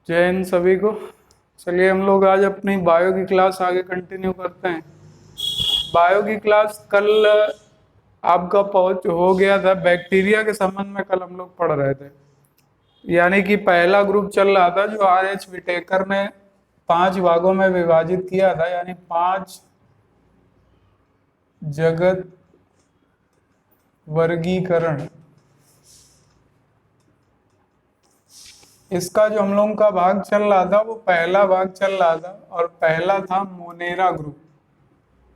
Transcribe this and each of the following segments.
जय हिंद सभी को। चलिए हम लोग आज अपनी बायो की क्लास आगे कंटिन्यू करते हैं। बायो की क्लास कल आपका पहुंच हो गया था, बैक्टीरिया के संबंध में कल हम लोग पढ़ रहे थे। यानी कि पहला ग्रुप चल रहा था जो R H विटेकर ने 5 भागों में विभाजित किया था, यानी 5 जगत वर्गीकरण। इसका जो हम लोगों का भाग चल रहा था वो पहला भाग चल रहा था और पहला था मोनेरा ग्रुप।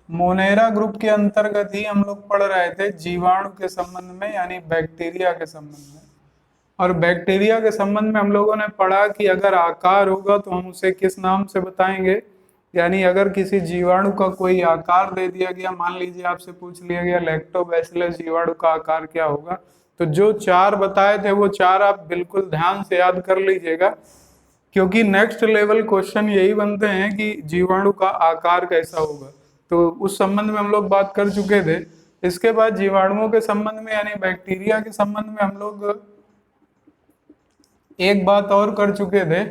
मोनेरा ग्रुप के अंतर्गत ही हम लोग पढ़ रहे थे जीवाणु के संबंध में, यानी बैक्टीरिया के संबंध में। और बैक्टीरिया के संबंध में हम लोगों ने पढ़ा कि अगर आकार होगा तो हम उसे किस नाम से बताएंगे। यानी अगर किसी जीवाणु का कोई आकार दे दिया गया, मान लीजिए आपसे पूछ लिया गया लैक्टोबैसिलस जीवाणु का आकार क्या होगा, तो जो 4 बताए थे वो 4 आप बिल्कुल ध्यान से याद कर लीजिएगा, क्योंकि नेक्स्ट लेवल क्वेश्चन यही बनते हैं कि जीवाणु का आकार कैसा होगा। तो उस संबंध में हम लोग बात कर चुके थे। इसके बाद जीवाणुओं के संबंध में यानी बैक्टीरिया के संबंध में हम लोग एक बात और कर चुके थे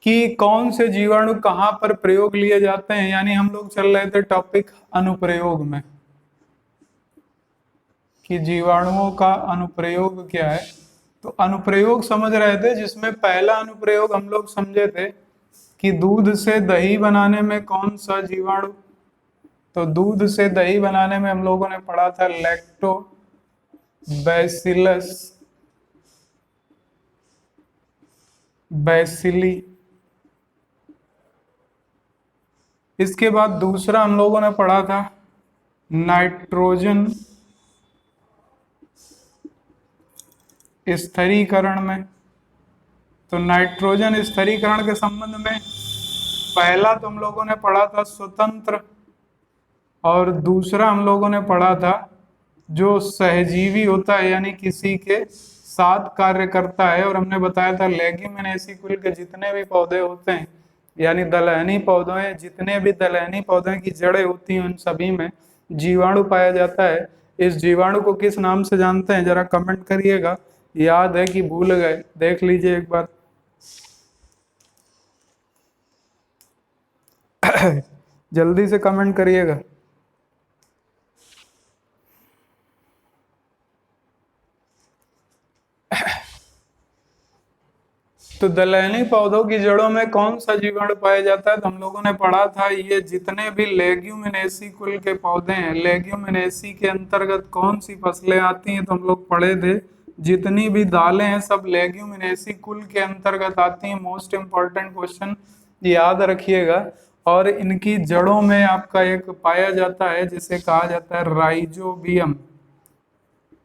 कि कौन से जीवाणु कहाँ पर प्रयोग लिए जाते हैं। यानी हम लोग चल रहे थे टॉपिक अनुप्रयोग में कि जीवाणुओं का अनुप्रयोग क्या है। तो अनुप्रयोग समझ रहे थे, जिसमें पहला अनुप्रयोग हम लोग समझे थे कि दूध से दही बनाने में कौन सा जीवाणु। तो दूध से दही बनाने में हम लोगों ने पढ़ा था लैक्टोबैसिलस बैसिली। इसके बाद दूसरा हम लोगों ने पढ़ा था नाइट्रोजन स्थिरीकरण में। तो नाइट्रोजन स्थिरीकरण के संबंध में पहला तो हम लोगों ने पढ़ा था स्वतंत्र, और दूसरा हम लोगों ने पढ़ा था जो सहजीवी होता है, यानी किसी के साथ कार्य करता है। और हमने बताया था लेग्यूमिनेसी कुल के जितने भी पौधे होते हैं, यानी दलहनी पौधों हैं, जितने भी दलहनी पौधों की जड़ें होती हैं उन सभी में जीवाणु पाया जाता है। इस जीवाणु को किस नाम से जानते हैं जरा कमेंट करिएगा। याद है कि भूल गए, देख लीजिए एक बार। जल्दी से कमेंट करिएगा। तो दलहनी पौधों की जड़ों में कौन सा जीवाणु पाया जाता है, तो हम लोगों ने पढ़ा था ये जितने भी लेग्यूमिनेसी कुल के पौधे हैं, लेग्यूमिनेसी के अंतर्गत कौन सी फसलें आती हैं, तो हम लोग पढ़े थे जितनी भी दालें हैं सब लेग्यूमिनेसी कुल के अंतर्गत आती हैं। मोस्ट इंपॉर्टेंट क्वेश्चन याद रखिएगा। और इनकी जड़ों में आपका एक पाया जाता है जिसे कहा जाता है राइजोबियम।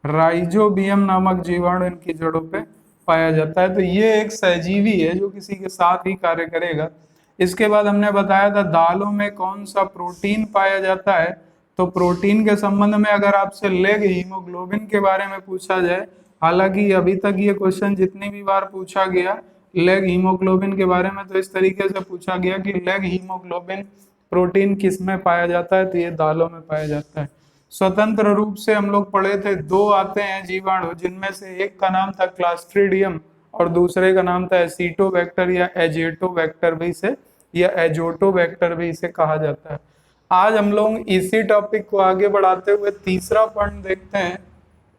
राइजोबियम नामक जीवाणु इनकी जड़ों पे पाया जाता है। तो ये एक सहजीवी है जो किसी के साथ ही कार्य करेगा। इसके बाद हमने बताया था दालों में कौन सा प्रोटीन पाया जाता है। तो प्रोटीन के संबंध में अगर आपसे लेग हीमोग्लोबिन के बारे में पूछा जाए, हालांकि अभी तक ये क्वेश्चन जितनी भी बार पूछा गया लेग हीमोग्लोबिन के बारे में, तो इस तरीके से पूछा गया कि लेग हीमोग्लोबिन प्रोटीन किस में पाया जाता है, तो ये दालों में पाया जाता है। स्वतंत्र रूप से हम लोग पढ़े थे 2 आते हैं जीवाणु, जिनमें से एक का नाम था क्लास्ट्रीडियम और दूसरे का नाम था एसिटोबैक्टर या एजेटोबैक्टर भी से, या एजोटोबैक्टर भी इसे कहा जाता है। आज हम लोग इसी टॉपिक को आगे बढ़ाते हुए तीसरा पॉइंट देखते हैं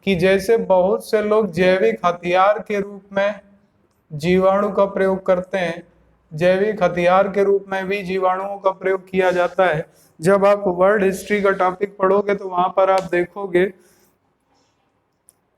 कि जैसे बहुत से लोग जैविक हथियार के रूप में जीवाणु का प्रयोग करते हैं, जैविक हथियार के रूप में भी जीवाणुओं का प्रयोग किया जाता है। जब आप वर्ल्ड हिस्ट्री का टॉपिक पढ़ोगे तो वहां पर आप देखोगे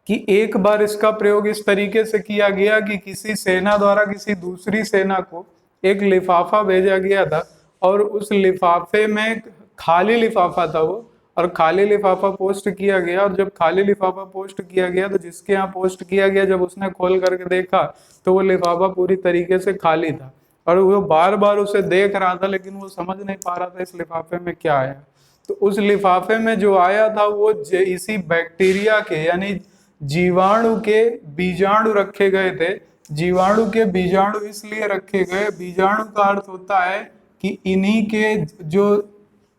कि एक बार इसका प्रयोग इस तरीके से किया गया कि किसी सेना द्वारा किसी दूसरी सेना को एक लिफाफा भेजा गया था, और उस लिफाफे में खाली लिफाफा था वो, और खाली लिफाफा पोस्ट किया गया। और जब खाली लिफाफा पोस्ट किया गया तो जिसके यहाँ पोस्ट किया गया जब उसने खोल करके देखा तो वो लिफाफा पूरी तरीके से खाली था, और वो बार बार उसे देख रहा था लेकिन वो समझ नहीं पा रहा था इस लिफाफे में क्या आया। तो उस लिफाफे में जो आया था वो इसी बैक्टीरिया के यानी जीवाणु के बीजाणु रखे गए थे। जीवाणु के बीजाणु इसलिए रखे गए, बीजाणु का अर्थ होता है कि इन्हीं के जो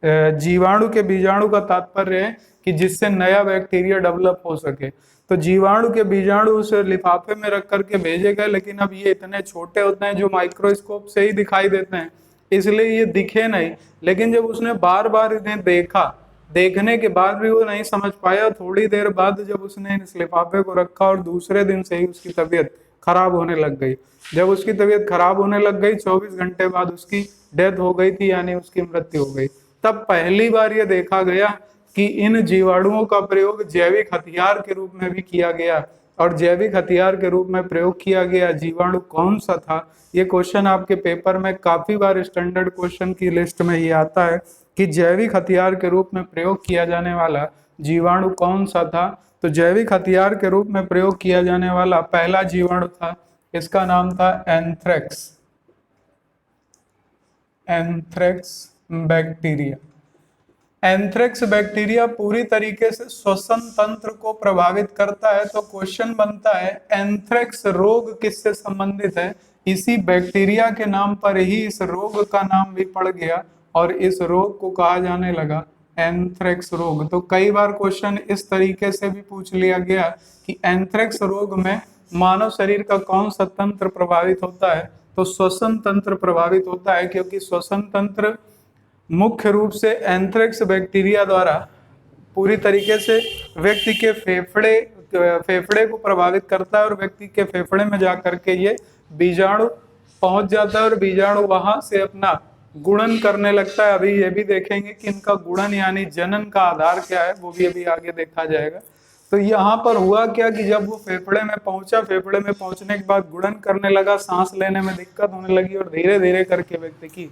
जीवाणु के बीजाणु का तात्पर्य है कि जिससे नया बैक्टीरिया डेवलप हो सके। तो जीवाणु के बीजाणु उस लिफाफे में रख करके भेजे गए, लेकिन अब ये इतने छोटे होते हैं जो माइक्रोस्कोप से ही दिखाई देते हैं, इसलिए ये दिखे नहीं। लेकिन जब उसने बार बार इन्हें देखा, देखने के बाद भी वो नहीं समझ पाया, थोड़ी देर बाद जब उसने इस लिफाफे को रखा और दूसरे दिन से ही उसकी तबीयत खराब होने लग गई। जब उसकी तबीयत खराब होने लग गई, 24 घंटे बाद उसकी डेथ हो गई थी, यानी उसकी मृत्यु हो गई। तब पहली बार ये देखा गया कि इन जीवाणुओं का प्रयोग जैविक हथियार के रूप में भी किया गया। और जैविक हथियार के रूप में प्रयोग किया गया जीवाणु कौन सा था? ये क्वेश्चन आपके पेपर में काफी बार स्टैंडर्ड क्वेश्चन की लिस्ट में ही आता है कि जैविक हथियार के रूप में प्रयोग किया जाने वाला जीवाणु कौन सा था। तो जैविक हथियार के रूप में प्रयोग किया जाने वाला पहला जीवाणु था, इसका नाम था anthrax. Anthrax bacteria. Anthrax bacteria पूरी तरीके से श्वसन तंत्र को प्रभावित करता है। तो क्वेश्चन बनता है एंथ्रेक्स रोग किससे संबंधित है? इसी बैक्टीरिया के नाम पर ही इस रोग का नाम भी पड़ गया और इस रोग को कहा जाने लगा एंथ्रेक्स रोग। तो कई बार क्वेश्चन इस तरीके से भी पूछ लिया गया कि एंथ्रेक्स रोग में मानव शरीर का कौन सा तंत्र प्रभावित होता है? तो श्वसन तंत्र प्रभावित होता है, क्योंकि श्वसन तंत्र मुख्य रूप से एंथ्रेक्स बैक्टीरिया द्वारा पूरी तरीके से व्यक्ति के फेफड़े को प्रभावित करता है और व्यक्ति के फेफड़े में जाकर के ये बीजाणु पहुंच जाता है और बीजाणु वहां से अपना गुणन करने लगता है। अभी ये भी देखेंगे कि इनका गुणन यानी जनन का आधार क्या है, वो भी अभी आगे देखा जाएगा। तो यहाँ पर हुआ क्या कि जब वो फेफड़े में पहुंचा, फेफड़े में पहुंचने के बाद गुणन करने लगा, सांस लेने में दिक्कत होने लगी और धीरे धीरे करके व्यक्ति की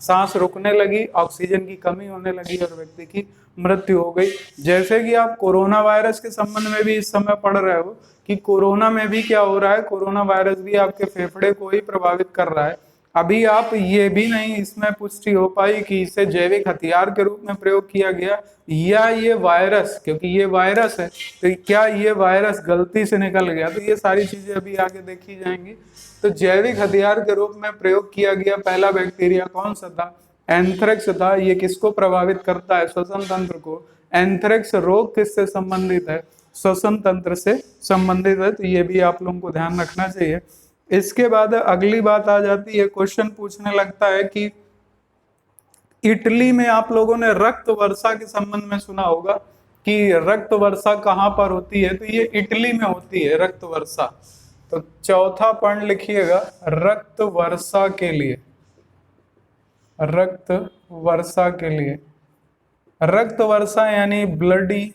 सांस रुकने लगी, ऑक्सीजन की कमी होने लगी और व्यक्ति की मृत्यु हो गई। जैसे कि आप कोरोना वायरस के संबंध में भी इस समय पढ़ रहे हो कि कोरोना में भी क्या हो रहा है, कोरोना वायरस भी आपके फेफड़े को ही प्रभावित कर रहा है। अभी आप ये भी नहीं इसमें पुष्टि हो पाई कि इसे जैविक हथियार के रूप में प्रयोग किया गया या ये वायरस, क्योंकि ये वायरस है, तो क्या ये वायरस गलती से निकल गया? तो ये सारी चीजें अभी आगे देखी जाएंगी। तो जैविक हथियार के रूप में प्रयोग किया गया पहला बैक्टीरिया कौन सा था? एंथ्रेक्स था। ये किसको प्रभावित करता है? श्वसन तंत्र को। एंथ्रेक्स रोग किससे संबंधित है? श्वसन तंत्र से संबंधित है। तो ये भी आप लोगों को ध्यान रखना चाहिए। इसके बाद अगली बात आ जाती है, क्वेश्चन पूछने लगता है कि इटली में आप लोगों ने रक्त वर्षा के संबंध में सुना होगा कि रक्त वर्षा कहाँ पर होती है? तो ये इटली में होती है रक्त वर्षा। तो चौथा पॉइंट लिखिएगा, रक्त वर्षा के लिए, रक्त वर्षा के लिए। रक्त वर्षा यानी ब्लडी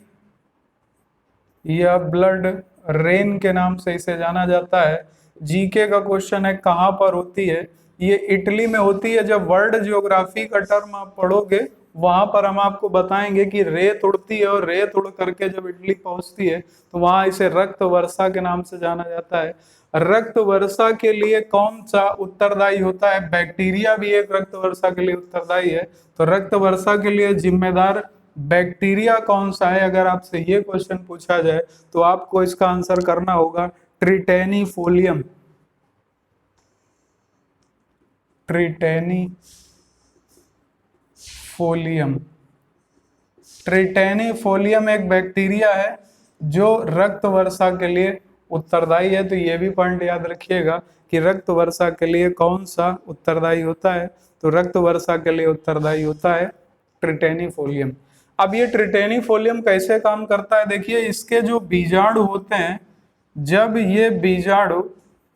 या ब्लड रेन के नाम से इसे जाना जाता है। जीके का क्वेश्चन है कहाँ पर होती है? ये इटली में होती है। जब वर्ल्ड ज्योग्राफी का टर्म आप पढ़ोगे वहां पर हम आपको बताएंगे कि रेत उड़ती है और रेत उड़ करके जब इटली पहुंचती है तो वहां इसे रक्त वर्षा के नाम से जाना जाता है। रक्त वर्षा के लिए कौन सा उत्तरदायी होता है? बैक्टीरिया भी एक रक्त वर्षा के लिए उत्तरदायी है। तो रक्त वर्षा के लिए जिम्मेदार बैक्टीरिया कौन सा है? अगर आपसे ये क्वेश्चन पूछा जाए तो आपको इसका आंसर करना होगा ट्रिटेनिफोलियम। ट्रिटेनिफोलियम। ट्रिटेनिफोलियम एक बैक्टीरिया है जो रक्त वर्षा के लिए उत्तरदायी है। तो ये भी पॉइंट याद रखिएगा कि रक्त वर्षा के लिए कौन सा उत्तरदायी होता है? तो रक्त वर्षा के लिए उत्तरदायी होता है ट्रिटेनिफोलियम। अब ये ट्रिटेनिफोलियम कैसे काम करता है? देखिए, इसके जो बीजाणु होते हैं, जब ये बीजाणु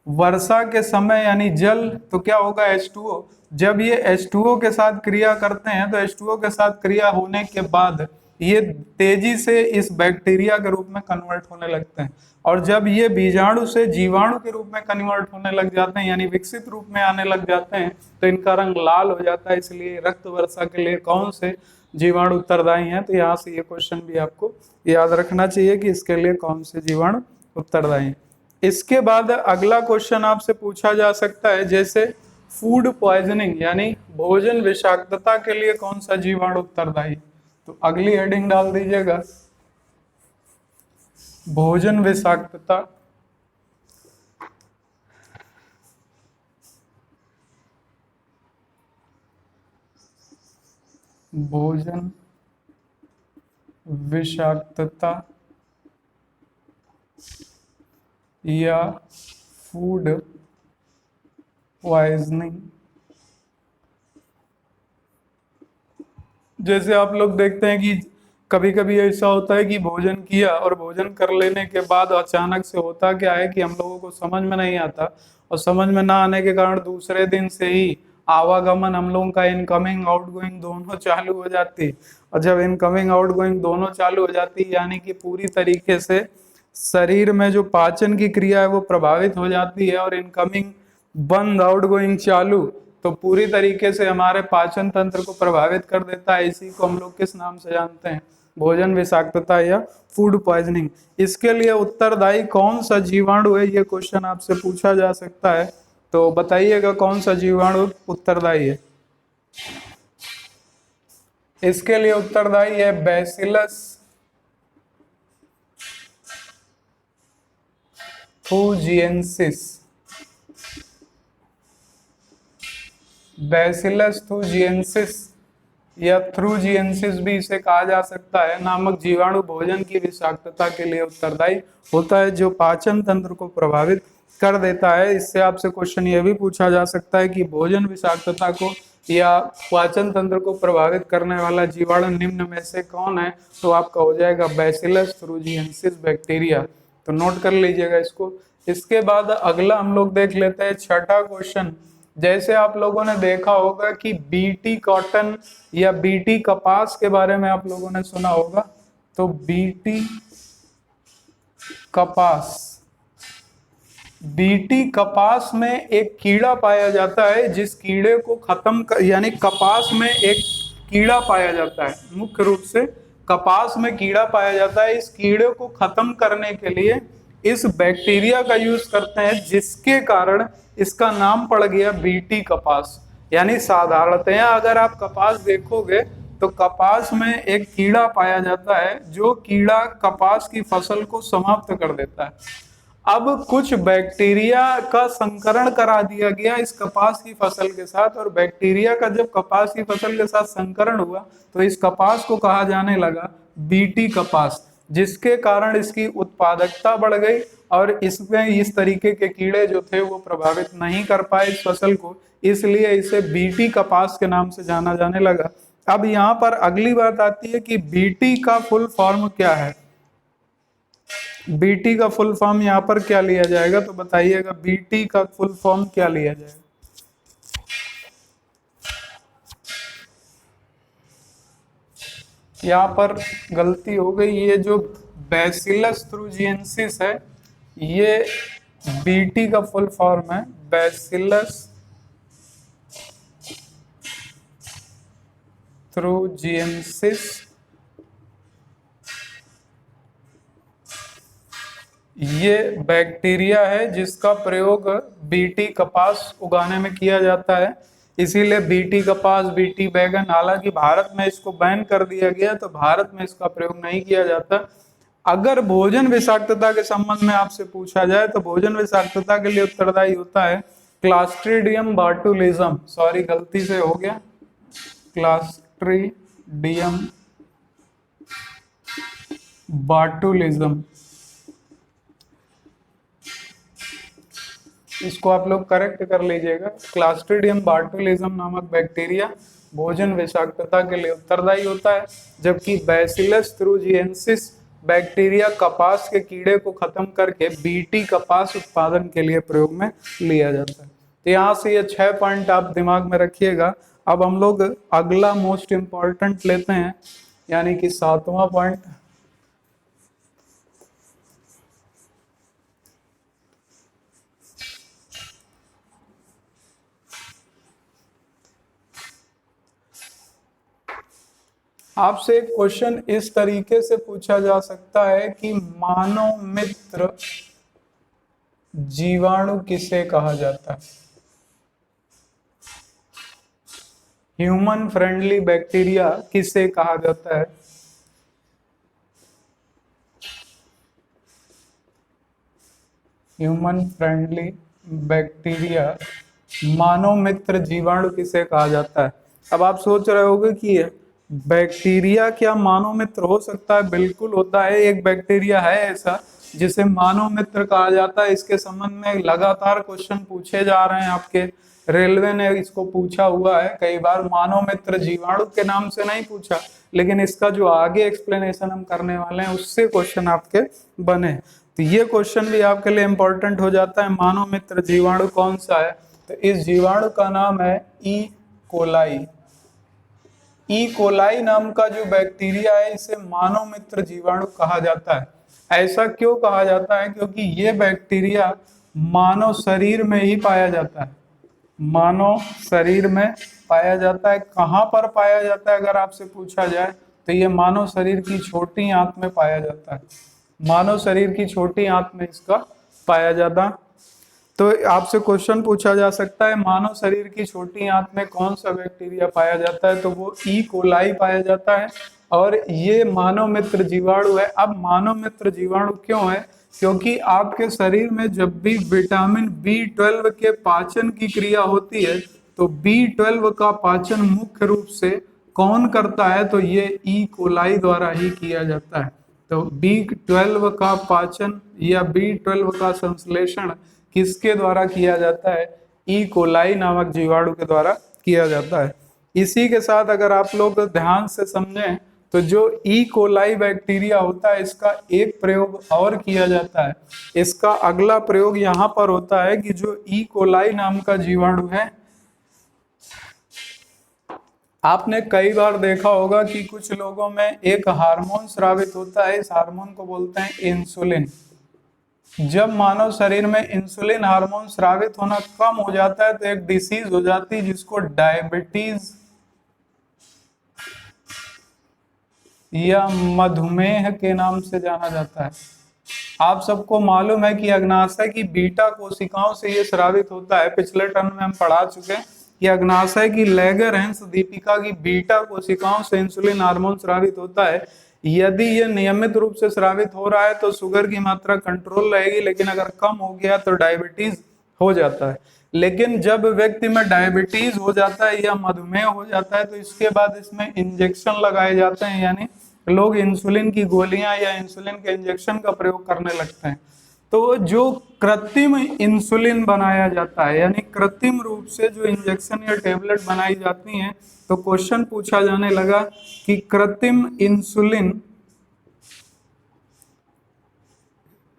वर्षा के समय यानी जल, तो क्या होगा? H2O। जब ये H2O के साथ क्रिया करते हैं तो H2O के साथ क्रिया होने के बाद ये तेजी से इस बैक्टीरिया के रूप में कन्वर्ट होने लगते हैं। और जब ये बीजाणु से जीवाणु के रूप में कन्वर्ट होने लग जाते हैं यानी विकसित रूप में आने लग जाते हैं तो इनका रंग लाल हो जाता है। इसलिए रक्त वर्षा के लिए कौन से जीवाणु उत्तरदायी हैं? तो यहाँ से ये क्वेश्चन भी आपको याद रखना चाहिए कि इसके लिए कौन से जीवाणु उत्तरदायी हैं। इसके बाद अगला क्वेश्चन आपसे पूछा जा सकता है, जैसे फूड पॉइजनिंग यानी भोजन विषाक्तता के लिए कौन सा जीवाणु उत्तरदायी? तो अगली हेडिंग डाल दीजिएगा, भोजन विषाक्तता। भोजन विषाक्तता या फूड पॉइजनिंग। जैसे आप लोग देखते हैं कि कभी कभी ऐसा होता है कि भोजन किया और भोजन कर लेने के बाद अचानक से होता क्या है कि हम लोगों को समझ में नहीं आता, और समझ में ना आने के कारण दूसरे दिन से ही आवागमन हम लोगों का इनकमिंग आउटगोइंग दोनों चालू हो जाती। और जब इनकमिंग आउटगोइंग दोनों चालू हो जाती यानी कि पूरी तरीके से शरीर में जो पाचन की क्रिया है वो प्रभावित हो जाती है, और इनकमिंग बंद आउटगोइंग चालू, तो पूरी तरीके से हमारे पाचन तंत्र को प्रभावित कर देता है। इसी को हम लोग किस नाम से जानते हैं? भोजन विषाक्तता या फूड पॉइजनिंग। इसके लिए उत्तरदायी कौन सा जीवाणु है, ये क्वेश्चन आपसे पूछा जा सकता है। तो बताइएगा कौन सा जीवाणु उत्तरदायी है? इसके लिए उत्तरदायी है बैसिलस थूजिएंसिस। बैसिलस थूजिएंसिस या थ्रूजिएंसिस भी इसे कहा जा सकता है, नामक जीवाणु भोजन की विषाक्तता के लिए उत्तरदायी होता है, जो पाचन तंत्र को प्रभावित कर देता है। इससे आपसे क्वेश्चन यह भी पूछा जा सकता है कि भोजन विषाक्तता को या पाचन तंत्र को प्रभावित करने वाला जीवाणु निम्न में से कौन है? तो आपका हो जाएगा बैसिलस थ्रूजिएंसिस बैक्टीरिया। तो नोट कर लीजिएगा इसको। इसके बाद अगला हम लोग देख लेते हैं छठा क्वेश्चन। जैसे आप लोगों ने देखा होगा कि बीटी कॉटन या बीटी कपास के बारे में आप लोगों ने सुना होगा। तो बीटी कपास, बीटी कपास में एक कीड़ा पाया जाता है, जिस कीड़े को खत्म कर, यानी कपास में एक कीड़ा पाया जाता है, मुख्य रूप से कपास में कीड़ा पाया जाता है। इस कीड़े को खत्म करने के लिए इस बैक्टीरिया का यूज करते हैं, जिसके कारण इसका नाम पड़ गया बीटी कपास। यानी साधारणतया अगर आप कपास देखोगे तो कपास में एक कीड़ा पाया जाता है, जो कीड़ा कपास की फसल को समाप्त कर देता है। अब कुछ बैक्टीरिया का संकरण करा दिया गया इस कपास की फसल के साथ, और बैक्टीरिया का जब कपास की फसल के साथ संकरण हुआ तो इस कपास को कहा जाने लगा बीटी कपास, जिसके कारण इसकी उत्पादकता बढ़ गई और इसमें इस तरीके के कीड़े जो थे वो प्रभावित नहीं कर पाए इस फसल को, इसलिए इसे बीटी कपास के नाम से जाना जाने लगा। अब यहाँ पर अगली बात आती है कि बीटी का फुल फॉर्म क्या है? बीटी का फुल फॉर्म यहाँ पर क्या लिया जाएगा? तो बताइएगा बीटी का फुल फॉर्म क्या लिया जाएगा? यहाँ पर गलती हो गई, ये जो बैसिलस थ्रूजिएंसिस है ये बीटी का फुल फॉर्म है, बैसिलस थ्रूजिएंसिस। ये बैक्टीरिया है जिसका प्रयोग बीटी कपास उगाने में किया जाता है, इसीलिए बीटी कपास, बीटी बैगन, हालांकि भारत में इसको बैन कर दिया गया तो भारत में इसका प्रयोग नहीं किया जाता। अगर भोजन विषाक्तता के संबंध में आपसे पूछा जाए तो भोजन विषाक्तता के लिए उत्तरदायी होता है क्लास्ट्रीडियम बाटुलिज्म। सॉरी गलती से हो गया, क्लास्ट्रीडियम बाटुलिज्म। इसको आप लोग करेक्ट कर लीजिएगा। क्लास्ट्रीडियम बाटुलिज्म नामक बैक्टीरिया भोजन विषाक्तता के लिए उत्तरदायी होता है, जबकि बैसिलस थ्रूजिएंसिस बैक्टीरिया कपास के कीड़े को खत्म करके बीटी कपास उत्पादन के लिए प्रयोग में लिया जाता है। तो यहाँ से ये 6 पॉइंट आप दिमाग में रखिएगा। अब हम लोग अगला मोस्ट इंपॉर्टेंट लेते हैं, यानी कि 7वां पॉइंट। आपसे एक क्वेश्चन इस तरीके से पूछा जा सकता है कि मानव मित्र जीवाणु किसे कहा जाता है? ह्यूमन फ्रेंडली बैक्टीरिया किसे कहा जाता है? ह्यूमन फ्रेंडली बैक्टीरिया, मानव मित्र जीवाणु किसे कहा जाता है? अब आप सोच रहे होंगे कि बैक्टीरिया क्या मानव मित्र हो सकता है? बिल्कुल होता है। एक बैक्टीरिया है ऐसा जिसे मानव मित्र कहा जाता है। इसके संबंध में लगातार क्वेश्चन पूछे जा रहे हैं आपके, रेलवे ने इसको पूछा हुआ है कई बार। मानव मित्र जीवाणु के नाम से नहीं पूछा, लेकिन इसका जो आगे एक्सप्लेनेशन हम करने वाले हैं उससे क्वेश्चन आपके बने। तो ये क्वेश्चन भी आपके लिए इंपॉर्टेंट हो जाता है। मानव मित्र जीवाणु कौन सा है? तो इस जीवाणु का नाम है ई कोलाई। ई कोलाई नाम का जो बैक्टीरिया है इसे मानव मित्र जीवाणु कहा जाता है। ऐसा क्यों कहा जाता है? क्योंकि ये बैक्टीरिया मानव शरीर में ही पाया जाता है। मानव शरीर में पाया जाता है। कहाँ पर पाया जाता है अगर आपसे पूछा जाए तो ये मानव शरीर की छोटी आंत में पाया जाता है। मानव शरीर की छोटी आंत में इसका पाया जाता। तो आपसे क्वेश्चन पूछा जा सकता है मानव शरीर की छोटी आंत में कौन सा बैक्टीरिया पाया जाता है? तो वो ई कोलाई पाया जाता है और ये मानव मित्र जीवाणु है। अब मानव मित्र जीवाणु क्यों है? क्योंकि आपके शरीर में जब भी विटामिन B12 के पाचन की क्रिया होती है तो B12 का पाचन मुख्य रूप से कौन करता है? तो ये ई कोलाई द्वारा ही किया जाता है। तो B12 का पाचन या B12 का संश्लेषण किसके द्वारा किया जाता है? ई कोलाई नामक जीवाणु के द्वारा किया जाता है। इसी के साथ अगर आप लोग ध्यान से समझें तो जो ई कोलाई बैक्टीरिया होता है इसका एक प्रयोग और किया जाता है। इसका अगला प्रयोग यहाँ पर होता है कि जो ई कोलाई नाम का जीवाणु है, आपने कई बार देखा होगा कि कुछ लोगों में एक हार्मोन स्रावित होता है। इस हार्मोन को बोलते हैं इंसुलिन। जब मानव शरीर में इंसुलिन हार्मोन स्रावित होना कम हो जाता है तो एक डिसीज हो जाती है जिसको डायबिटीज या मधुमेह के नाम से जाना जाता है। आप सबको मालूम है कि अग्नाशय की बीटा कोशिकाओं से ये स्रावित होता है। पिछले टर्म में हम पढ़ा चुके हैं कि अग्नाशय की लैंगरहैंस दीपिका की बीटा कोशिकाओं से इंसुलिन हार्मोन स्रावित होता है। यदि ये नियमित रूप से स्रावित हो रहा है तो शुगर की मात्रा कंट्रोल रहेगी, लेकिन अगर कम हो गया तो डायबिटीज हो जाता है। लेकिन जब व्यक्ति में डायबिटीज हो जाता है या मधुमेह हो जाता है तो इसके बाद इसमें इंजेक्शन लगाए जाते हैं, यानी लोग इंसुलिन की गोलियां या इंसुलिन के इंजेक्शन का प्रयोग करने लगते हैं। तो जो कृत्रिम इंसुलिन बनाया जाता है, यानी कृत्रिम रूप से जो इंजेक्शन या टेबलेट बनाई जाती हैं, तो क्वेश्चन पूछा जाने लगा कि कृत्रिम इंसुलिन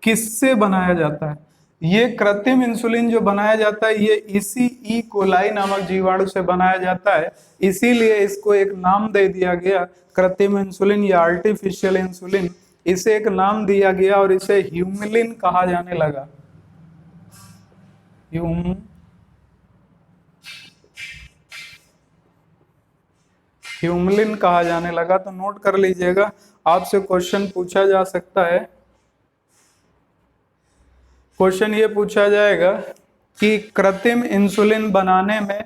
किससे बनाया जाता है? ये कृत्रिम इंसुलिन जो बनाया जाता है ये इसी ई कोलाई नामक जीवाणु से बनाया जाता है। इसीलिए इसको एक नाम दे दिया गया कृत्रिम इंसुलिन या आर्टिफिशियल इंसुलिन। इसे एक नाम दिया गया और इसे ह्यूमलिन कहा जाने लगा। ह्यूमलिन कहा जाने लगा। तो नोट कर लीजिएगा, आपसे क्वेश्चन पूछा जा सकता है। क्वेश्चन ये पूछा जाएगा कि कृत्रिम इंसुलिन बनाने में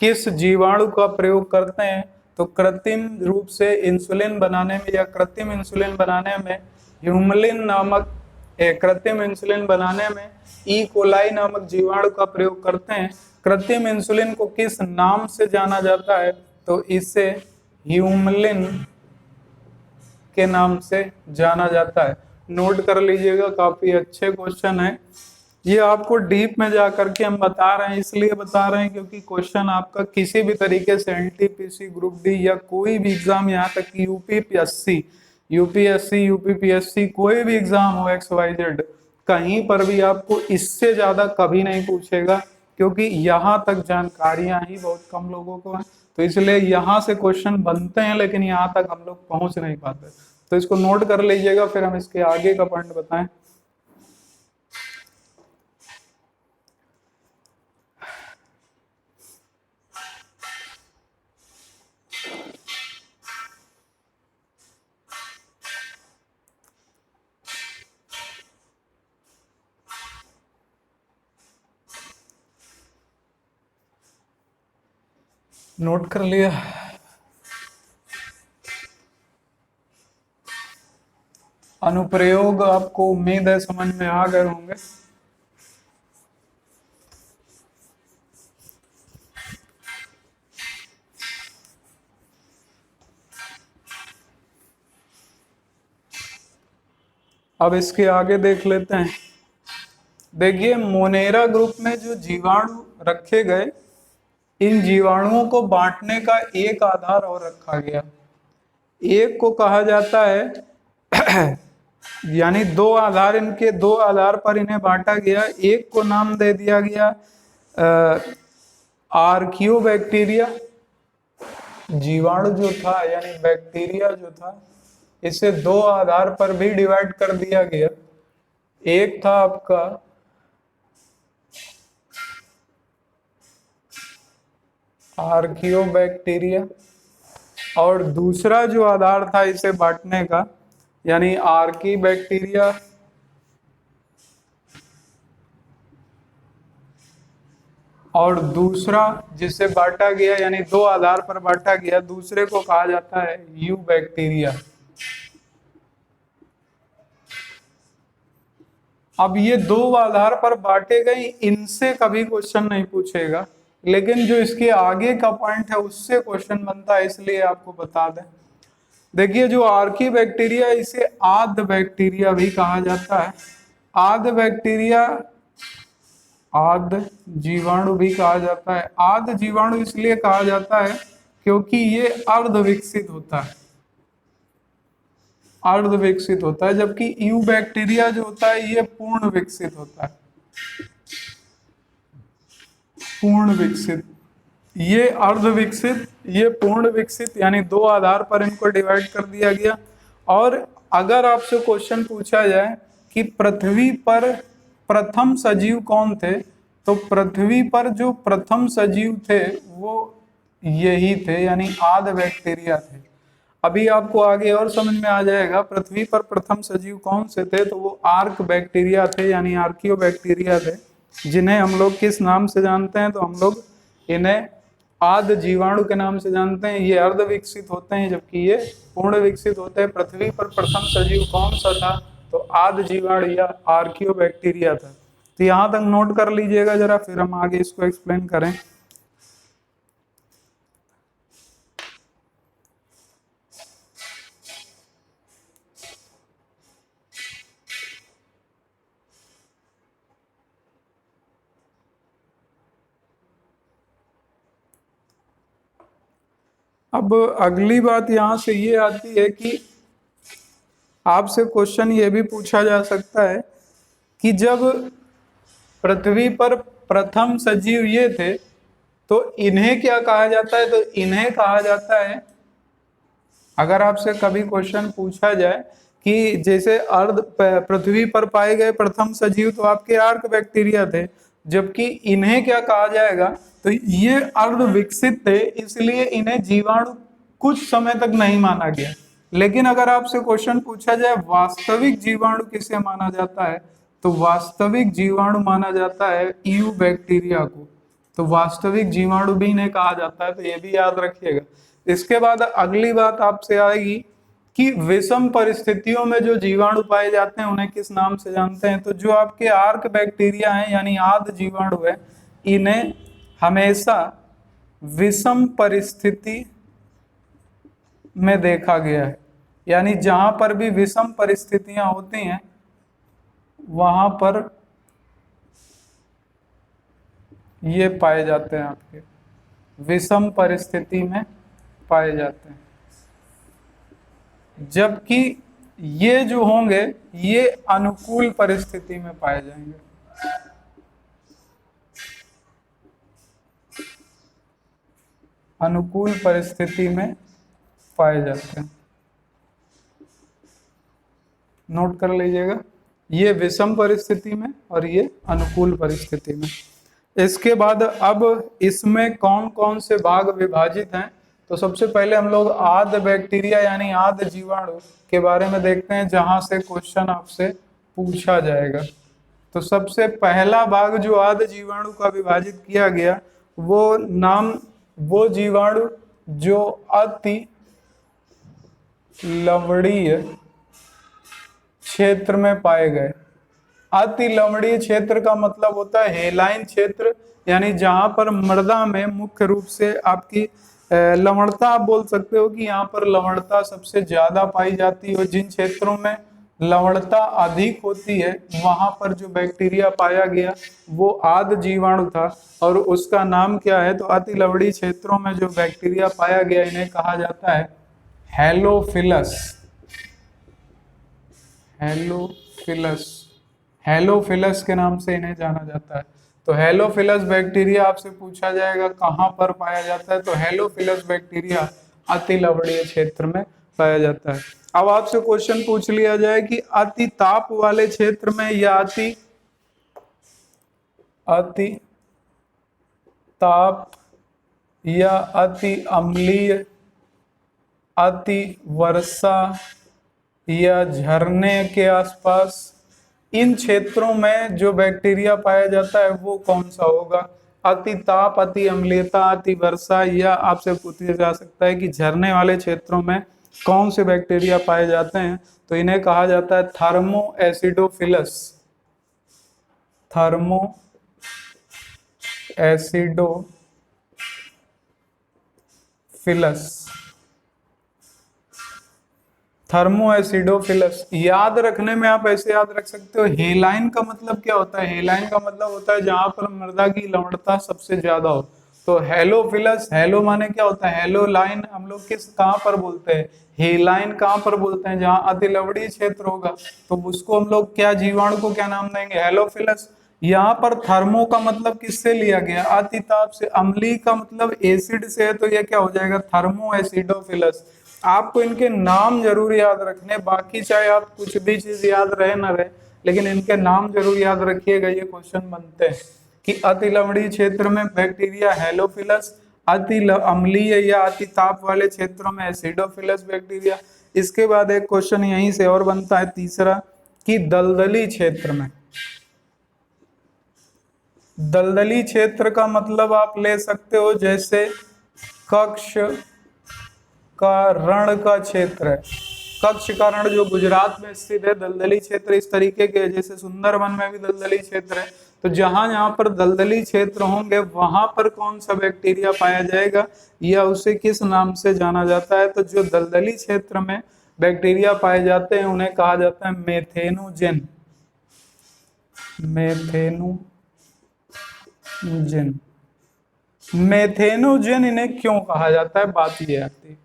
किस जीवाणु का प्रयोग करते हैं? तो कृत्रिम रूप से इंसुलिन बनाने में या कृत्रिम इंसुलिन बनाने में ह्यूमलिन नामक कृत्रिम इंसुलिन बनाने में ई कोलाई नामक जीवाणु का प्रयोग करते हैं। कृत्रिम इंसुलिन को किस नाम से जाना जाता है? तो इसे ह्यूमलिन के नाम से जाना जाता है। नोट कर लीजिएगा, काफी अच्छे क्वेश्चन है। ये आपको डीप में जा करके हम बता रहे हैं, इसलिए बता रहे हैं क्योंकि क्वेश्चन आपका किसी भी तरीके से एनटीपीसी, ग्रुप डी या कोई भी एग्जाम, यहाँ तक कि यूपीएससी, यूपीपीएससी, कोई भी एग्जाम हो XYZ, कहीं पर भी आपको इससे ज्यादा कभी नहीं पूछेगा, क्योंकि यहाँ तक जानकारियां ही बहुत कम लोगों को है। तो इसलिए यहाँ से क्वेश्चन बनते हैं लेकिन यहाँ तक हम लोग पहुंच नहीं पाते। तो इसको नोट कर लीजिएगा, फिर हम इसके आगे का पॉइंट बताएं। नोट कर लिया? अनुप्रयोग आपको उम्मीद है समझ में आ गए होंगे। अब इसके आगे देख लेते हैं। देखिए मोनेरा ग्रुप में जो जीवाणु रखे गए, इन जीवाणुओं को बांटने का एक आधार और रखा गया। एक को कहा जाता है यानी दो आधार, इनके दो आधार पर इन्हें बांटा गया। एक को नाम दे दिया गया आर्कियोबैक्टीरिया, जीवाणु जो था यानी बैक्टीरिया जो था, इसे दो आधार पर भी डिवाइड कर दिया गया। एक था आपका आर्कियोबैक्टीरिया और दूसरा जो आधार था इसे बांटने का यानी आर्की बैक्टीरिया और दूसरा जिसे बांटा गया यानी दो आधार पर बांटा गया, दूसरे को कहा जाता है यू बैक्टीरिया। अब ये दो आधार पर बांटे गए, इनसे कभी क्वेश्चन नहीं पूछेगा, लेकिन जो इसके आगे का पॉइंट है उससे क्वेश्चन बनता है, इसलिए आपको बता दें। देखिए जो आर्की बैक्टीरिया, इसे आद्य बैक्टीरिया भी कहा जाता है। आद्य बैक्टीरिया, आद्य जीवाणु भी कहा जाता है। आद्य जीवाणु इसलिए कहा जाता है क्योंकि ये अर्ध विकसित होता है, अर्ध विकसित होता है, जबकि यू बैक्टीरिया जो होता है ये पूर्ण विकसित होता है, पूर्ण विकसित। ये अर्ध विकसित, ये पूर्ण विकसित, यानी दो आधार पर इनको डिवाइड कर दिया गया। और अगर आपसे क्वेश्चन पूछा जाए कि पृथ्वी पर प्रथम सजीव कौन थे, तो पृथ्वी पर जो प्रथम सजीव थे वो यही थे, यानी आद्य बैक्टीरिया थे। अभी आपको आगे और समझ में आ जाएगा पृथ्वी पर प्रथम सजीव कौन से थे, तो वो आर्क बैक्टीरिया थे, यानी आर्कियो बैक्टीरिया थे, जिन्हें हम लोग किस नाम से जानते हैं, तो हम लोग इन्हें आद्य जीवाणु के नाम से जानते हैं। ये अर्ध विकसित होते हैं जबकि ये पूर्ण विकसित होते हैं। पृथ्वी पर प्रथम सजीव कौन सा था, तो आद्य जीवाणु या आर्कियो बैक्टीरिया था। तो यहाँ तक नोट कर लीजिएगा जरा, फिर हम आगे इसको एक्सप्लेन करें। अब अगली बात यहाँ से ये आती है कि आपसे क्वेश्चन ये भी पूछा जा सकता है कि जब पृथ्वी पर प्रथम सजीव ये थे तो इन्हें क्या कहा जाता है, तो इन्हें कहा जाता है, अगर आपसे कभी क्वेश्चन पूछा जाए कि जैसे अर्ध पृथ्वी पर पाए गए प्रथम सजीव तो आपके आर्क बैक्टीरिया थे, जबकि इन्हें क्या कहा जाएगा, तो ये अर्ध विकसित थे, इसलिए इन्हें जीवाणु कुछ समय तक नहीं माना गया। लेकिन अगर आपसे क्वेश्चन पूछा जाए वास्तविक जीवाणु किसे माना जाता है, तो वास्तविक जीवाणु माना जाता है यू बैक्टीरिया को। तो वास्तविक जीवाणु भी इन्हें कहा जाता है, तो ये भी याद रखिएगा। इसके बाद अगली बात आपसे आएगी कि विषम परिस्थितियों में जो जीवाणु पाए जाते हैं उन्हें किस नाम से जानते हैं। तो जो आपके आर्क बैक्टीरिया हैं यानी आद्य जीवाणु है, इन्हें हमेशा विषम परिस्थिति में देखा गया है, यानी जहां पर भी विषम परिस्थितियां होती हैं वहां पर ये पाए जाते हैं, आपके विषम परिस्थिति में पाए जाते हैं। जबकि ये जो होंगे ये अनुकूल परिस्थिति में पाए जाएंगे। अनुकूल परिस्थिति में पाए जाते हैं, नोट कर लीजिएगा, ये विषम परिस्थिति में और ये अनुकूल परिस्थिति में। इसके बाद अब इसमें कौन कौन से भाग विभाजित हैं, तो सबसे पहले हम लोग आद्य बैक्टीरिया यानी आद्य जीवाणु के बारे में देखते हैं, जहां से क्वेश्चन आपसे पूछा जाएगा। तो सबसे पहला भाग जो आद्य जीवाणु का विभाजित किया गया वो जीवाणु जो अति लवणीय क्षेत्र में पाए गए। अति लवणीय क्षेत्र का मतलब होता है हेलाइन क्षेत्र, यानी जहां पर मृदा में मुख्य रूप से आपकी लवणता, आप बोल सकते हो कि यहाँ पर लवणता सबसे ज्यादा पाई जाती है। जिन क्षेत्रों में लवणता अधिक होती है वहां पर जो बैक्टीरिया पाया गया वो आद जीवाणु था और उसका नाम क्या है, तो अति लवणीय क्षेत्रों में जो बैक्टीरिया पाया गया इन्हें कहा जाता है हेलोफिलस। हेलोफिलस, हेलोफिलस के नाम से इन्हें जाना जाता है। तो हेलोफिलस बैक्टीरिया आपसे पूछा जाएगा कहाँ पर पाया जाता है, तो हेलोफिलस बैक्टीरिया अति लवणीय क्षेत्र में पाया जाता है। अब आपसे क्वेश्चन पूछ लिया जाए कि अति ताप वाले क्षेत्र में या अति अति ताप या अति अम्लीय, अति वर्षा या झरने के आसपास, इन क्षेत्रों में जो बैक्टीरिया पाया जाता है वो कौन सा होगा? अति ताप, अति अम्लीयता, अति वर्षा, या आपसे पूछा जा सकता है कि झरने वाले क्षेत्रों में कौन से बैक्टीरिया पाए जाते हैं, तो इन्हें कहा जाता है thermo acidophilus. Thermo acidophilus, thermo acidophilus. याद रखने में आप ऐसे याद रख सकते हो, हेलाइन का मतलब क्या होता है? हेलाइन का मतलब होता है जहां पर मृदा की लवणता सबसे ज्यादा हो। तो हेलोफिलस, हेलो माने क्या होता है? हेलो लाइन हम लोग किस कहाँ पर बोलते हैं? हेलाइन कहाँ पर बोलते हैं? जहाँ अति लवणीय क्षेत्र होगा तो उसको हम लोग क्या जीवाणु को क्या नाम देंगे? हेलोफिलस। यहाँ पर थर्मो का मतलब किससे लिया गया? अति ताप से। अम्लीय का मतलब एसिड से है, तो ये क्या हो जाएगा? Thermo acidophilus. आपको इनके नाम जरूर याद रखने, बाकी चाहे आप कुछ भी चीज याद रहे ना रहे, लेकिन इनके नाम जरूर याद रखिएगा। ये क्वेश्चन बनते हैं कि अति लवणीय क्षेत्र में बैक्टीरिया हेलोफिलस, अति अम्लीय या अति ताप वाले क्षेत्रों में एसिडोफिलस बैक्टीरिया। इसके बाद एक क्वेश्चन यहीं से और बनता है तीसरा कि दलदली क्षेत्र में, दलदली क्षेत्र का मतलब आप ले सकते हो जैसे कक्ष का रण का क्षेत्र है। कक्ष का रण जो गुजरात में स्थित है, दलदली क्षेत्र इस तरीके के, जैसे सुंदरबन में भी दलदली क्षेत्र है। तो जहां जहां पर दलदली क्षेत्र होंगे वहां पर कौन सा बैक्टीरिया पाया जाएगा या उसे किस नाम से जाना जाता है? तो जो दलदली क्षेत्र में बैक्टीरिया पाए जाते हैं उन्हें कहा जाता है मेथेनोजेन। मेथेनोजेन, मेथेनोजेन इन्हें क्यों कहा जाता है? बात ये आती है।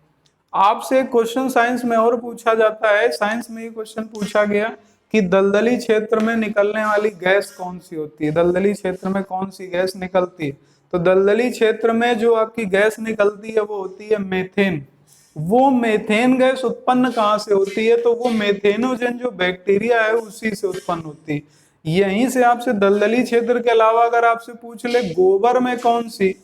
आपसे क्वेश्चन साइंस में और पूछा जाता है, साइंस में ये क्वेश्चन पूछा गया कि दलदली क्षेत्र में निकलने वाली गैस कौन सी होती है? दलदली क्षेत्र में कौन सी गैस निकलती है? तो दलदली क्षेत्र में जो आपकी गैस निकलती है वो होती है मेथेन। वो मेथेन गैस उत्पन्न कहाँ से होती है? तो वो मेथेनोजेन जो बैक्टीरिया है उसी से उत्पन्न होती है। यहीं से आपसे दलदली क्षेत्र के अलावा अगर आपसे पूछ ले गोबर में कौन सी,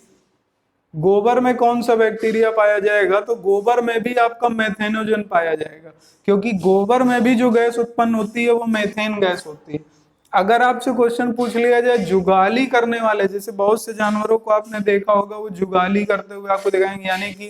गोबर में कौन सा बैक्टीरिया पाया जाएगा, तो गोबर में भी आपका मेथेनोजन पाया जाएगा, क्योंकि गोबर में भी जो गैस उत्पन्न होती है वो मेथेन गैस होती है। अगर आपसे क्वेश्चन पूछ लिया जाए जुगाली करने वाले, जैसे बहुत से जानवरों को आपने देखा होगा वो जुगाली करते हुए आपको दिखाएंगे, यानी कि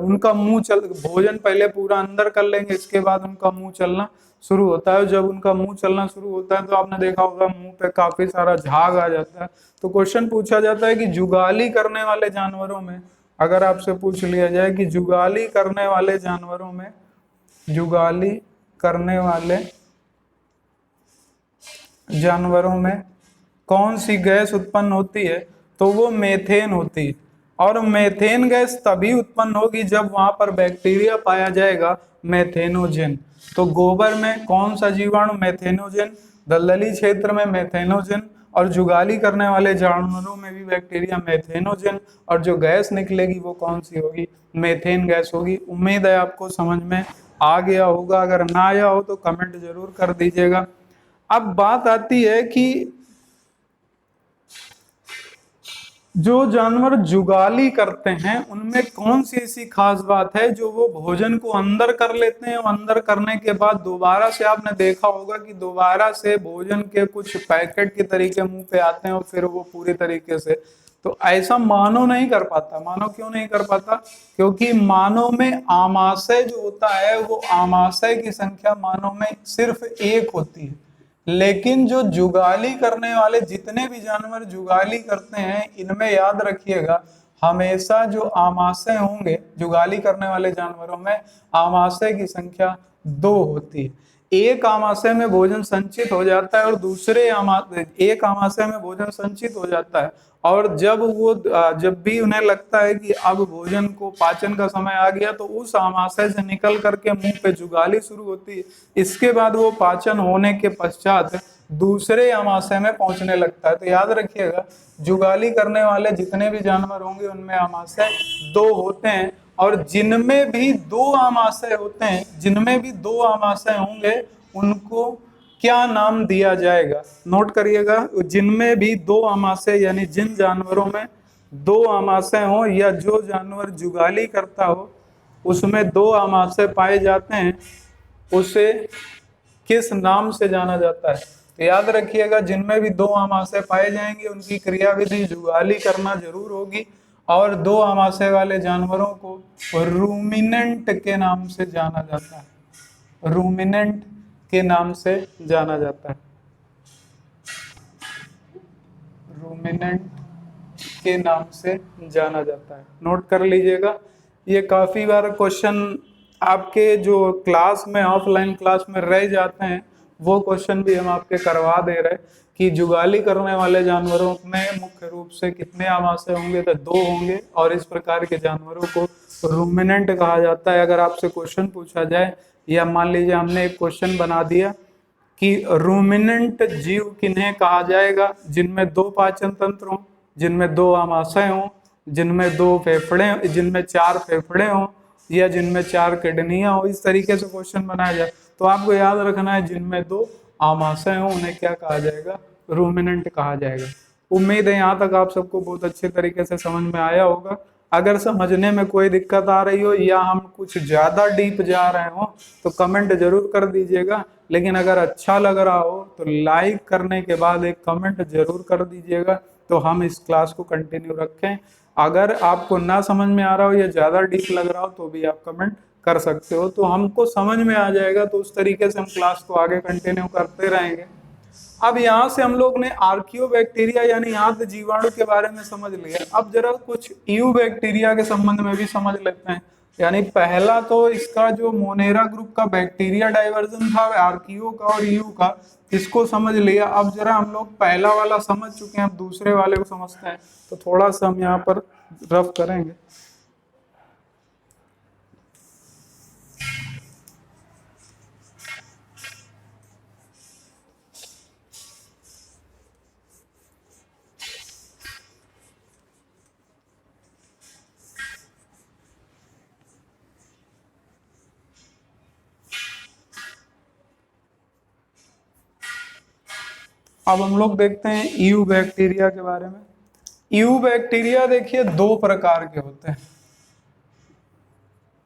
उनका मुंह चल, भोजन पहले पूरा अंदर कर लेंगे, इसके बाद उनका मुंह चलना शुरू होता है। जब उनका मुंह चलना शुरू होता है तो आपने देखा होगा मुंह पे काफी सारा झाग आ जाता है। तो क्वेश्चन पूछा जाता है कि जुगाली करने वाले जानवरों में, अगर आपसे पूछ लिया जाए कि जुगाली करने वाले जानवरों में, जुगाली करने वाले जानवरों में कौन सी गैस उत्पन्न होती है, तो वो मेथेन होती है। और मेथेन गैस तभी उत्पन्न होगी जब वहां पर बैक्टीरिया पाया जाएगा मेथेनोजेन। तो गोबर में कौन सा जीवाणु? मेथेनोजेन। दलदली क्षेत्र में मेथेनोजेन, और जुगाली करने वाले जानवरों में भी बैक्टीरिया मेथेनोजेन। और जो गैस निकलेगी वो कौन सी होगी? मेथेन गैस होगी। उम्मीद है आपको समझ में आ गया होगा, अगर ना आया हो तो कमेंट जरूर कर दीजिएगा। अब बात आती है कि जो जानवर जुगाली करते हैं उनमें कौन सी ऐसी खास बात है जो वो भोजन को अंदर कर लेते हैं, और अंदर करने के बाद दोबारा से आपने देखा होगा कि दोबारा से भोजन के कुछ पैकेट के तरीके मुंह पे आते हैं और फिर वो पूरी तरीके से, तो ऐसा मानव नहीं कर पाता। मानव क्यों नहीं कर पाता? क्योंकि मानव में आमाशय जो होता है वो आमाशय की संख्या मानव में सिर्फ एक होती है, लेकिन जो जुगाली करने वाले जितने भी जानवर जुगाली करते हैं इनमें याद रखिएगा हमेशा जो आमाशय होंगे जुगाली करने वाले जानवरों में, आमाशय की संख्या 2 होती है। एक आमाशय में भोजन संचित हो जाता है और एक आमाशय में भोजन संचित हो जाता है, और जब भी उन्हें लगता है कि अब भोजन को पाचन का समय आ गया तो उस आमाशय से निकल करके मुंह पे जुगाली शुरू होती है। इसके बाद वो पाचन होने के पश्चात दूसरे आमाशय में पहुंचने लगता है। तो याद रखिएगा, जुगाली करने वाले जितने भी जानवर होंगे उनमें आमाशय दो होते हैं, और जिनमें भी दो आमाशय होते हैं, जिनमें भी दो आमाशय होंगे उनको क्या नाम दिया जाएगा? नोट करिएगा, जिनमें भी दो आमाशय यानी जिन जानवरों में दो आमाशय हो या जो जानवर जुगाली करता हो उसमें दो आमाशय पाए जाते हैं, उसे किस नाम से जाना जाता है? तो याद रखिएगा, जिनमें भी दो आमाशय पाए जाएंगे उनकी क्रियाविधि जुगाली करना जरूर होगी, और दो आमाशय वाले जानवरों को रूमिनेंट के नाम से जाना जाता है। रूमिनेंट के नाम से जाना जाता है। रूमिनेंट के नाम से जाना जाता है। नोट कर लीजिएगा, ये काफी बार क्वेश्चन आपके जो क्लास में, ऑफलाइन क्लास में रह जाते हैं, वो क्वेश्चन भी हम आपके करवा दे रहे कि जुगाली करने वाले जानवरों में मुख्य रूप से कितने आमाशय होंगे? तो दो होंगे, और इस प्रकार के जानवरों को रूमिनेंट कहा जाता है। अगर आपसे क्वेश्चन पूछा जाए, या मान लीजिए हमने एक क्वेश्चन बना दिया कि रूमिनेंट जीव किन्हें कहा जाएगा? जिनमें दो पाचन तंत्र हों, जिनमें दो आमाशय हों, जिनमें दो फेफड़े, जिनमें चार फेफड़े हों, या जिनमें चार किडनियां हो। इस तरीके से क्वेश्चन बनाया जाए तो आपको याद रखना है, जिनमें दो आमाशय हो उन्हें क्या कहा जाएगा? रूमिनेंट कहा जाएगा। उम्मीद है यहाँ तक आप सबको बहुत अच्छे तरीके से समझ में आया होगा। अगर समझने में कोई दिक्कत आ रही हो या हम कुछ ज्यादा डीप जा रहे हो तो कमेंट जरूर कर दीजिएगा, लेकिन अगर अच्छा लग रहा हो तो लाइक करने के बाद एक कमेंट जरूर कर दीजिएगा, तो हम इस क्लास को कंटिन्यू रखें। अगर आपको ना समझ में आ रहा हो या ज्यादा डीप लग रहा हो तो भी आप कमेंट कर सकते हो, तो हमको समझ में आ जाएगा, तो उस तरीके से हम क्लास को आगे कंटिन्यू करते रहेंगे। अब यहाँ से हम लोग ने आर्कियोबैक्टीरिया यानी आर्द्र जीवाणु के बारे में समझ लिया। अब जरा कुछ ईयू बैक्टीरिया के संबंध में भी समझ लेते हैं। यानी पहला तो इसका जो मोनेरा ग्रुप का बैक्टीरिया डाइवर्जन था आर्कियो का और ईयू का, इसको समझ लिया। अब जरा हम लोग पहला वाला समझ चुके हैं, अब दूसरे वाले को समझते हैं, तो थोड़ा सा हम यहाँ पर रफ करेंगे। अब हम लोग देखते हैं ईयू बैक्टीरिया के बारे में। ईयू बैक्टीरिया देखिए दो प्रकार के होते हैं।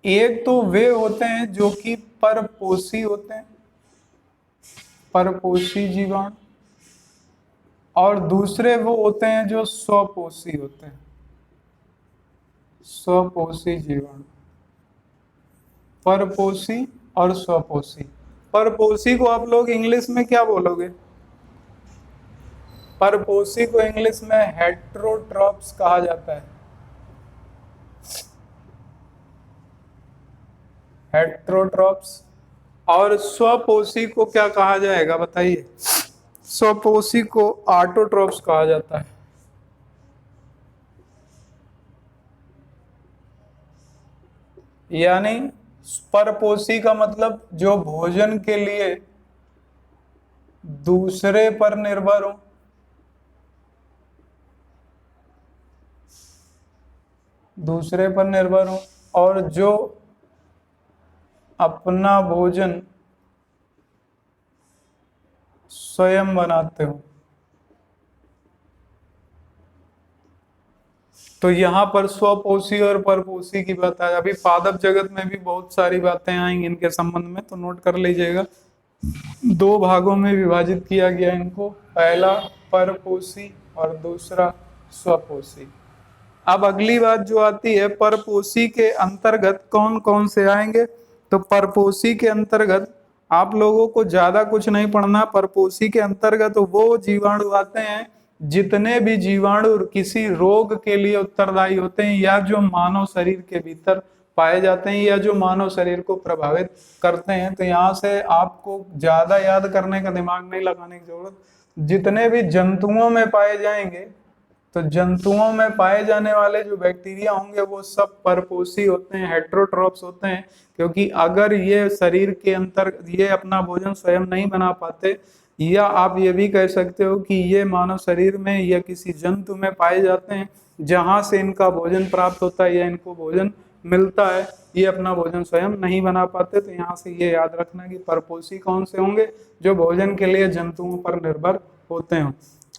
एक तो वे होते हैं जो कि परपोषी होते हैं, परपोषी जीवाणु, और दूसरे वो होते हैं जो स्वपोषी होते हैं, स्वपोषी जीवाणु। परपोषी और स्वपोषी। परपोषी को आप लोग इंग्लिश में क्या बोलोगे? परपोषी को इंग्लिश में हेट्रोट्रॉप्स कहा जाता है। हेट्रोट्रॉप्स। और स्वपोषी को क्या कहा जाएगा बताइए? स्वपोषी को ऑटोट्रॉप्स कहा जाता है। यानी परपोषी का मतलब जो भोजन के लिए दूसरे पर निर्भर हो, दूसरे पर निर्भर हो, और जो अपना भोजन स्वयं बनाते हो। तो यहाँ पर स्वपोषी और परपोषी की बात है। अभी पादप जगत में भी बहुत सारी बातें आएंगी इनके संबंध में, तो नोट कर लीजिएगा। दो भागों में विभाजित किया गया इनको, पहला परपोषी और दूसरा स्वपोषी। अब अगली बात जो आती है, परपोषी के अंतर्गत कौन कौन से आएंगे? तो परपोषी के अंतर्गत आप लोगों को ज्यादा कुछ नहीं पढ़ना। परपोषी के अंतर्गत वो जीवाणु आते हैं जितने भी जीवाणु किसी रोग के लिए उत्तरदायी होते हैं या जो मानव शरीर के भीतर पाए जाते हैं या जो मानव शरीर को प्रभावित करते हैं। तो यहाँ से आपको ज्यादा याद करने का, दिमाग नहीं लगाने की जरूरत। जितने भी जंतुओं में पाए जाएंगे, तो जंतुओं में पाए जाने वाले जो बैक्टीरिया होंगे वो सब परपोषी होते हैं, हेट्रोट्रॉप्स होते हैं। क्योंकि अगर ये शरीर के अंतर ये अपना भोजन स्वयं नहीं बना पाते, या आप ये भी कह सकते हो कि ये मानव शरीर में या किसी जंतु में पाए जाते हैं जहां से इनका भोजन प्राप्त होता है या इनको भोजन मिलता है, ये अपना भोजन स्वयं नहीं बना पाते। तो यहाँ से ये याद रखना कि परपोषी कौन से होंगे, जो भोजन के लिए जंतुओं पर निर्भर होते हैं।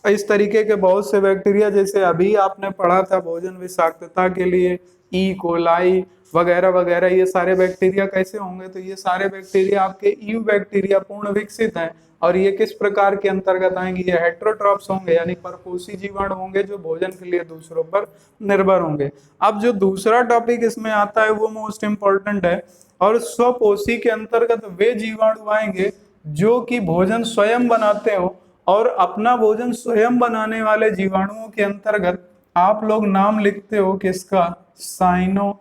इस तरीके के बहुत से बैक्टीरिया, जैसे अभी आपने पढ़ा था भोजन विषाक्तता के लिए ई कोलाई वगैरह वगैरह, ये सारे बैक्टीरिया कैसे होंगे, तो ये सारे बैक्टीरिया आपके यू बैक्टीरिया पूर्ण विकसित हैं। और ये किस प्रकार के अंतर्गत आएंगे, ये हेट्रोट्रॉप्स होंगे, यानी परपोषी जीवाणु होंगे जो भोजन के लिए दूसरों पर निर्भर होंगे। अब जो दूसरा टॉपिक इसमें आता है वो मोस्ट इंपॉर्टेंट है, और स्वपोषी के अंतर्गत वे जीवाणु आएंगे जो कि भोजन स्वयं बनाते हो। और अपना भोजन स्वयं बनाने वाले जीवाणुओं के अंतर्गत आप लोग नाम लिखते हो किसका, साइनो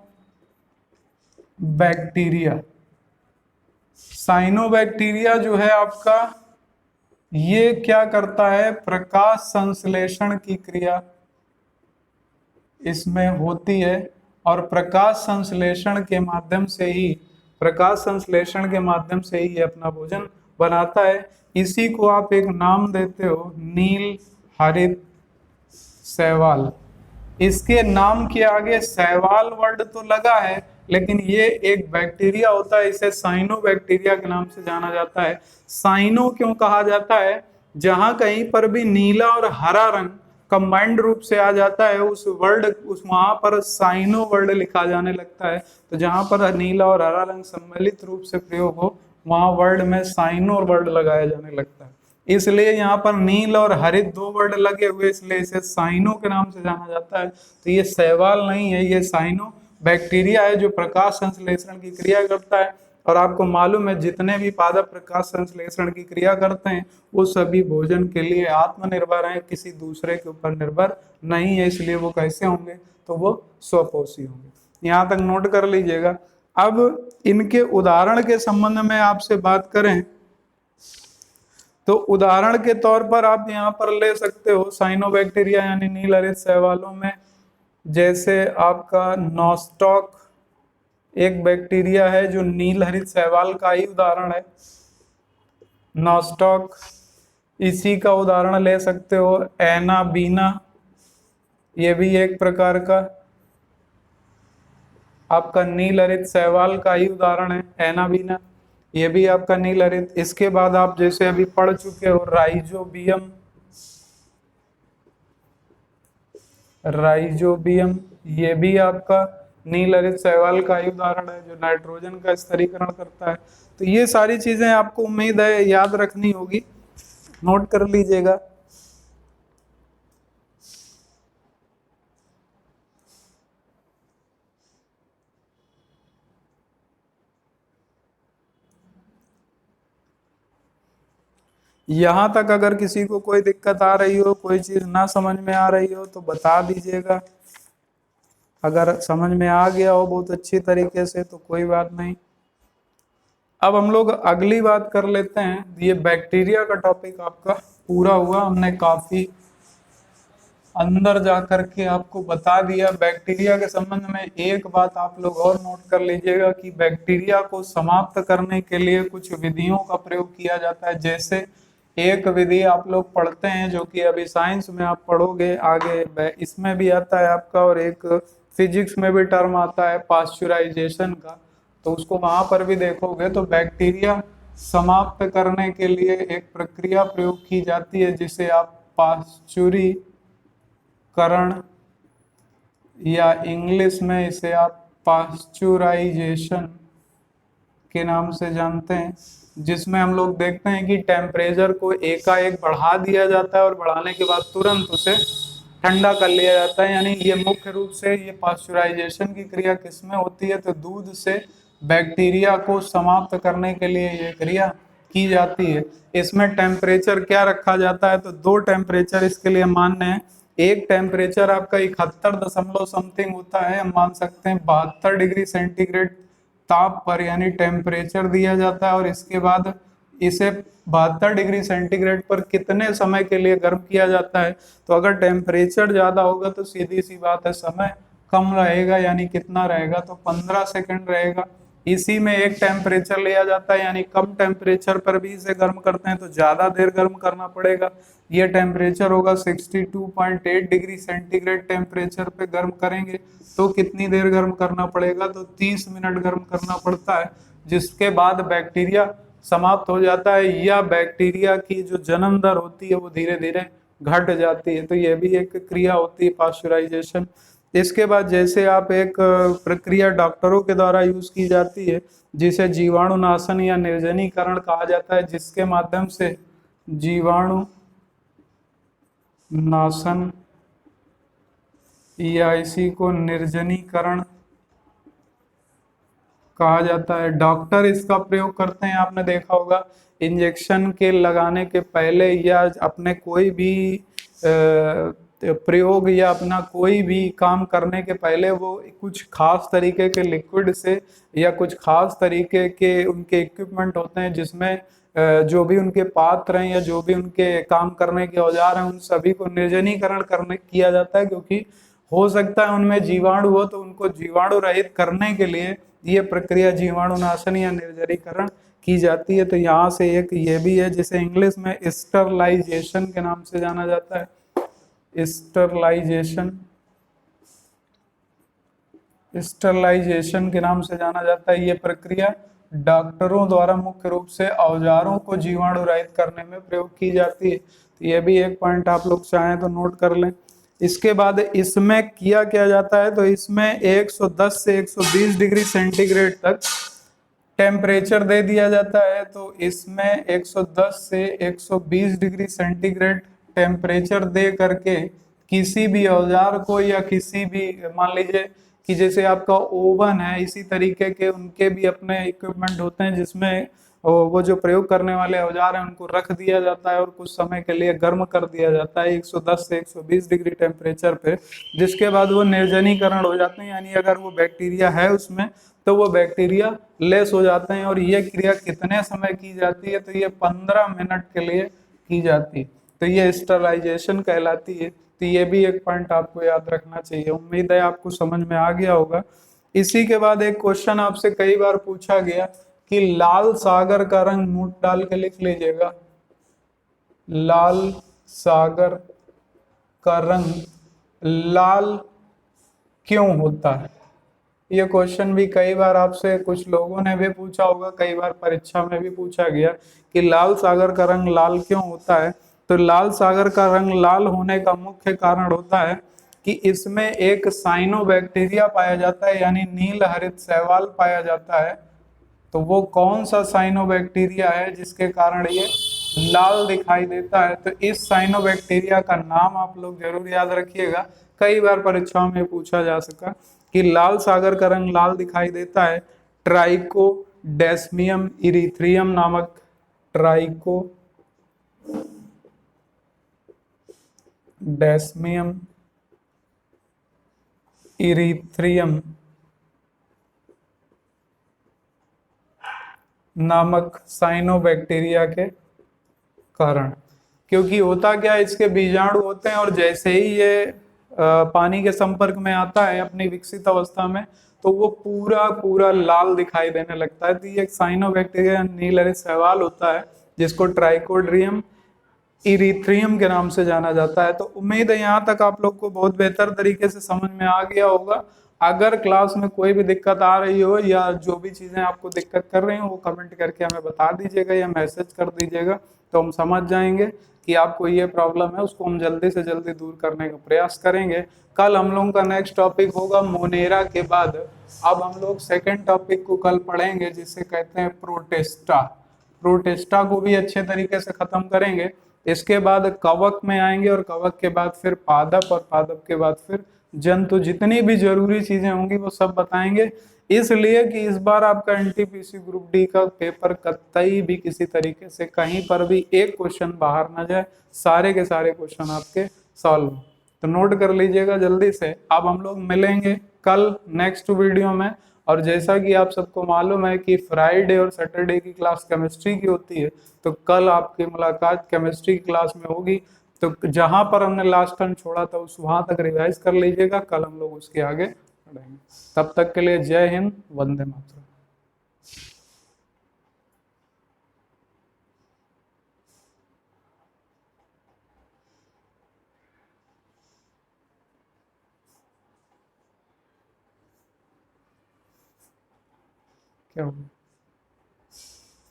बैक्टीरिया। साइनो बैक्टीरिया जो है आपका, ये क्या करता है, प्रकाश संश्लेषण की क्रिया इसमें होती है, और प्रकाश संश्लेषण के माध्यम से ही ये अपना भोजन बनाता है। इसी को आप एक नाम देते हो नील हरित शैवाल। इसके नाम के आगे शैवाल वर्ड तो लगा है, लेकिन ये एक बैक्टीरिया होता है, इसे साइनो बैक्टीरिया के नाम से जाना जाता है। साइनो क्यों कहा जाता है, जहां कहीं पर भी नीला और हरा रंग कंबाइंड रूप से आ जाता है उस वहां पर साइनो वर्ड लिखा जाने लगता है। तो जहां पर नीला और हरा रंग सम्मिलित रूप से प्रयोग हो, वहां वर्ड में साइनो वर्ड लगाया जाने लगता है। इसलिए यहाँ पर नील और हरित दो वर्ड लगे हुए, इसलिए इसे साइनो के नाम से जाना जाता है। तो ये शैवाल नहीं है, ये साइनो बैक्टीरिया है जो प्रकाश संश्लेषण की क्रिया करता है। और आपको मालूम है जितने भी पादप प्रकाश संश्लेषण की क्रिया करते हैं वो सभी भोजन के लिए आत्मनिर्भर हैं, किसी दूसरे के ऊपर निर्भर नहीं है। इसलिए वो कैसे होंगे, तो वो स्वपोषी होंगे। यहाँ तक नोट कर लीजिएगा। अब इनके उदाहरण के संबंध में आपसे बात करें तो उदाहरण के तौर पर आप यहाँ पर ले सकते हो साइनोबैक्टीरिया यानी नील हरित शैवालों में, जैसे आपका नॉस्टॉक एक बैक्टीरिया है जो नील हरित शैवाल का ही उदाहरण है, नॉस्टॉक। इसी का उदाहरण ले सकते हो एनाबीना, ये भी एक प्रकार का आपका नील हरित शैवाल का ही उदाहरण है एनाबीना, ये भी आपका नील हरित। इसके बाद आप जैसे अभी पढ़ चुके हो राइजोबियम, ये भी आपका नील हरित शैवाल का ही उदाहरण है जो नाइट्रोजन का स्थिरीकरण करता है। तो ये सारी चीजें आपको उम्मीद है याद रखनी होगी, नोट कर लीजिएगा। यहाँ तक अगर किसी को कोई दिक्कत आ रही हो, कोई चीज ना समझ में आ रही हो तो बता दीजिएगा। अगर समझ में आ गया हो बहुत अच्छी तरीके से तो कोई बात नहीं। अब हम लोग अगली बात कर लेते हैं। ये बैक्टीरिया का टॉपिक आपका पूरा हुआ, हमने काफी अंदर जा करके आपको बता दिया। बैक्टीरिया के संबंध में एक बात आप लोग और नोट कर लीजिएगा कि बैक्टीरिया को समाप्त करने के लिए कुछ विधियों का प्रयोग किया जाता है। जैसे एक विधि आप लोग पढ़ते हैं जो कि अभी साइंस में आप पढ़ोगे आगे, इसमें भी आता है आपका, और एक फिजिक्स में भी टर्म आता है पास्चुराइजेशन का, तो उसको वहां पर भी देखोगे। तो बैक्टीरिया समाप्त करने के लिए एक प्रक्रिया प्रयोग की जाती है जिसे आप पास्चुरीकरण या इंग्लिश में इसे आप पास्चुराइजेशन के नाम से जानते हैं, जिसमें हम लोग देखते हैं कि टेम्परेचर को एकाएक बढ़ा दिया जाता है और बढ़ाने के बाद तुरंत उसे ठंडा कर लिया जाता है। यानी ये मुख्य रूप से ये पास्चुराइजेशन की क्रिया किसमें होती है, तो दूध से बैक्टीरिया को समाप्त करने के लिए ये क्रिया की जाती है। इसमें टेम्परेचर क्या रखा जाता है, तो दो टेम्परेचर इसके लिए मान्य है। एक टेम्परेचर आपका 71 दशमलव समथिंग होता है, हम मान सकते हैं 72 डिग्री सेंटीग्रेड ताप पर यानी टेम्परेचर दिया जाता है, और इसके बाद इसे 72 डिग्री सेंटीग्रेड पर कितने समय के लिए गर्म किया जाता है। तो अगर टेम्परेचर ज्यादा होगा तो सीधी सी बात है समय कम रहेगा, यानी कितना रहेगा, तो 15 सेकंड रहेगा। इसी में एक टेम्परेचर लिया जाता है, यानी कम टेम्परेचर पर भी इसे गर्म करते हैं तो ज्यादा देर गर्म करना पड़ेगा। ये टेम्परेचर होगा 62.8 डिग्री सेंटीग्रेड टेम्परेचर पे गर्म करेंगे तो कितनी देर गर्म करना पड़ेगा, तो 30 मिनट गर्म करना पड़ता है, जिसके बाद बैक्टीरिया समाप्त हो जाता है, या बैक्टीरिया की जो जन्म दर होती है वो धीरे धीरे घट जाती है। तो ये भी एक क्रिया होती है पास्चुराइजेशन। इसके बाद जैसे आप एक प्रक्रिया डॉक्टरों के द्वारा यूज की जाती है जिसे जीवाणुनाशन या निर्जनीकरण कहा जाता है, जिसके माध्यम से जीवाणु नाशन या इसी को निर्जनीकरण कहा जाता है। डॉक्टर इसका प्रयोग करते हैं, आपने देखा होगा इंजेक्शन के लगाने के पहले या अपने कोई भी प्रयोग या अपना कोई भी काम करने के पहले वो कुछ खास तरीके के लिक्विड से या कुछ खास तरीके के उनके इक्विपमेंट होते हैं जिसमें जो भी उनके पात्र हैं या जो भी उनके काम करने के औजार हैं उन सभी को निर्जनीकरण करने किया जाता है, क्योंकि हो सकता है उनमें जीवाणु हो, तो उनको जीवाणु रहित करने के लिए ये प्रक्रिया जीवाणुनाशन या निर्जलीकरण की जाती है। तो यहाँ से एक ये भी है जिसे इंग्लिश में स्टरलाइजेशन के नाम से जाना जाता है। स्टरलाइजेशन के नाम से जाना जाता है। ये प्रक्रिया डॉक्टरों द्वारा मुख्य रूप से औजारों को जीवाणु रहित करने में प्रयोग की जाती है। तो ये भी एक पॉइंट आप लोग चाहें तो नोट कर लें। इसके बाद इसमें किया क्या जाता है, तो इसमें 110 से 120 डिग्री सेंटीग्रेड तक टेम्परेचर दे दिया जाता है। तो इसमें 110 से 120 डिग्री सेंटीग्रेड टेम्परेचर दे करके किसी भी औजार को या किसी भी, मान लीजिए कि जैसे आपका ओवन है, इसी तरीके के उनके भी अपने इक्विपमेंट होते हैं जिसमें वो जो प्रयोग करने वाले औजार हैं उनको रख दिया जाता है और कुछ समय के लिए गर्म कर दिया जाता है 110 से 120 डिग्री टेम्परेचर पे, जिसके बाद वो निर्जनीकरण हो जाते हैं, यानी अगर वो बैक्टीरिया है उसमें तो वो बैक्टीरिया लेस हो जाते हैं। और ये क्रिया कितने समय की जाती है, तो ये 15 मिनट के लिए की जाती है। तो ये स्टरलाइजेशन कहलाती है। तो ये भी एक पॉइंट आपको याद रखना चाहिए। उम्मीद है आपको समझ में आ गया होगा। इसी के बाद एक क्वेश्चन आपसे कई बार पूछा गया कि लाल सागर का रंग नोट डाल के लिख लीजिएगा, लाल सागर का रंग लाल क्यों होता है। ये क्वेश्चन भी कई बार आपसे कुछ लोगों ने भी पूछा होगा, कई बार परीक्षा में भी पूछा गया कि लाल सागर का रंग लाल क्यों होता है। तो लाल सागर का रंग लाल होने का मुख्य कारण होता है कि इसमें एक साइनोबैक्टीरिया पाया जाता है, यानी नील हरित शैवाल पाया जाता है। तो वो कौन सा साइनोबैक्टीरिया है जिसके कारण ये लाल दिखाई देता है। तो इस साइनोबैक्टीरिया का नाम आप लोग जरूर याद रखिएगा, कई बार परीक्षाओं में पूछा जा सका कि लाल सागर का रंग लाल दिखाई देता है ट्राइकोडेस्मियम इरीथ्रियम नामक, ट्राइकोडेस्मियम इरीथ्रियम नामक साइनोबैक्टीरिया के कारण। क्योंकि होता क्या है, इसके बीजाणु होते हैं और जैसे ही ये पानी के संपर्क में आता है अपनी विकसित अवस्था में, तो वो पूरा पूरा लाल दिखाई देने लगता है। तो ये एक साइनोबैक्टीरिया नील हरित शैवाल होता है जिसको ट्राइकोड्रियम इरीथ्रियम के नाम से जाना जाता है। तो उम्मीद है यहाँ तक आप लोग को बहुत बेहतर तरीके से समझ में आ गया होगा। अगर क्लास में कोई भी दिक्कत आ रही हो या जो भी चीजें आपको दिक्कत कर रही हो वो कमेंट करके हमें बता दीजिएगा या मैसेज कर दीजिएगा, तो हम समझ जाएंगे कि आपको ये प्रॉब्लम है, उसको हम जल्दी से जल्दी दूर करने का प्रयास करेंगे। कल हम लोगों का नेक्स्ट टॉपिक होगा मोनेरा के बाद। अब हम लोग सेकेंड टॉपिक को कल पढ़ेंगे जिसे कहते हैं प्रोटेस्टा। प्रोटेस्टा को भी अच्छे तरीके से खत्म करेंगे। इसके बाद कवक में आएंगे और कवक के बाद फिर पादप और पादप के बाद फिर जंतु। जितनी भी जरूरी चीजें होंगी वो सब बताएंगे, इसलिए कि इस बार आपका एनटीपीसी ग्रुप डी का पेपर कतई भी किसी तरीके से कहीं पर भी एक क्वेश्चन बाहर ना जाए, सारे के सारे क्वेश्चन आपके सॉल्व हो। तो तो नोट कर लीजिएगा जल्दी से। अब हम लोग मिलेंगे कल नेक्स्ट वीडियो में। और जैसा कि आप सबको मालूम है कि फ्राइडे और सैटरडे की क्लास केमिस्ट्री की होती है, तो कल आपकी मुलाकात केमिस्ट्री की क्लास में होगी। तो जहां पर हमने लास्ट टाइम छोड़ा था उस वहां तक रिवाइज कर लीजिएगा, कल हम लोग उसके आगे बढ़ेंगे। तब तक के लिए जय हिंद, वंदे मातरम। क्या हुआ?